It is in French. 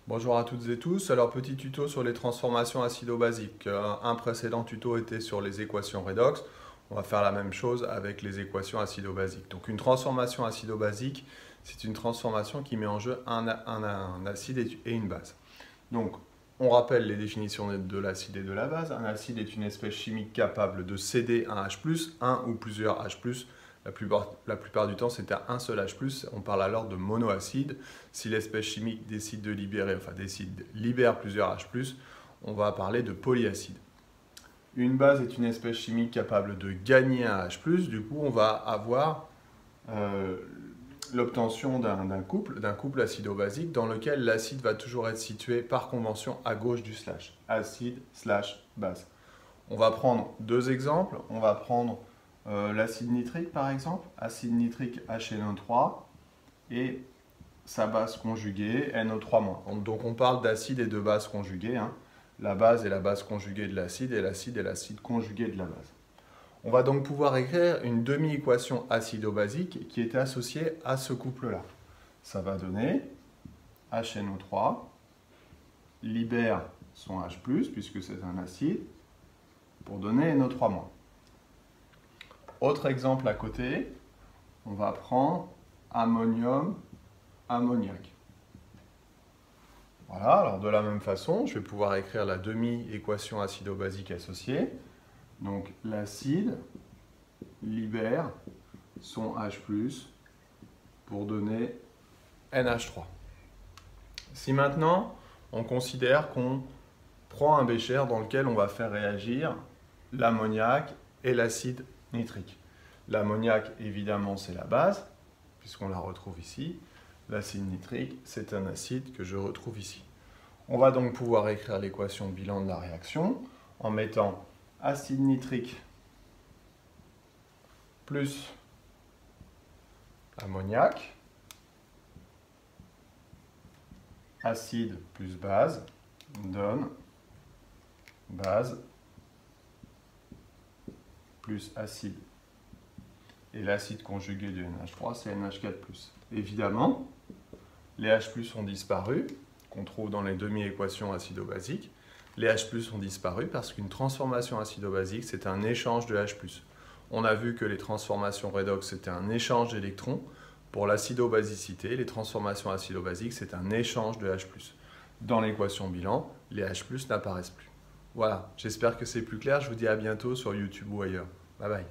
Bonjour à toutes et tous. Alors, petit tuto sur les transformations acido-basiques. Un précédent tuto était sur les équations redox. On va faire la même chose avec les équations acido-basiques. Donc, une transformation acido-basique, c'est une transformation qui met en jeu un acide et une base. Donc, on rappelle les définitions de l'acide et de la base. Un acide est une espèce chimique capable de céder un H+, un ou plusieurs H+. La plupart du temps, c'est un seul H+. On parle alors de monoacide. Si l'espèce chimique décide libère plusieurs H+, on va parler de polyacide. Une base est une espèce chimique capable de gagner un H+. Du coup, on va avoir l'obtention d'un couple acido-basique dans lequel l'acide va toujours être situé par convention à gauche du slash. Acide/base. On va prendre deux exemples. On va prendre l'acide nitrique par exemple, acide nitrique HNO3 et sa base conjuguée NO3-. Donc on parle d'acide et de base conjuguée. La base est la base conjuguée de l'acide et l'acide est l'acide conjugué de la base. On va donc pouvoir écrire une demi-équation acido-basique qui est associée à ce couple-là. Ça va donner HNO3 libère son H+, puisque c'est un acide, pour donner NO3-. Autre exemple à côté, on va prendre ammonium, ammoniac. Voilà, alors de la même façon, je vais pouvoir écrire la demi-équation acido-basique associée. Donc l'acide libère son H+, pour donner NH3. Si maintenant, on considère qu'on prend un bécher dans lequel on va faire réagir l'ammoniac et l'acide nitrique. L'ammoniac, évidemment, c'est la base, puisqu'on la retrouve ici. L'acide nitrique, c'est un acide que je retrouve ici. On va donc pouvoir écrire l'équation de bilan de la réaction en mettant acide nitrique plus ammoniac, acide plus base, donne base plus acide. Et l'acide conjugué de NH3, c'est NH4+. Évidemment, les H+ ont disparu, qu'on trouve dans les demi-équations acido-basiques. Les H+ ont disparu parce qu'une transformation acido-basique, c'est un échange de H+. On a vu que les transformations redox, c'était un échange d'électrons. Pour l'acido-basicité, les transformations acido-basiques, c'est un échange de H+. Dans l'équation bilan, les H+ n'apparaissent plus. Voilà, j'espère que c'est plus clair. Je vous dis à bientôt sur YouTube ou ailleurs. Bye bye.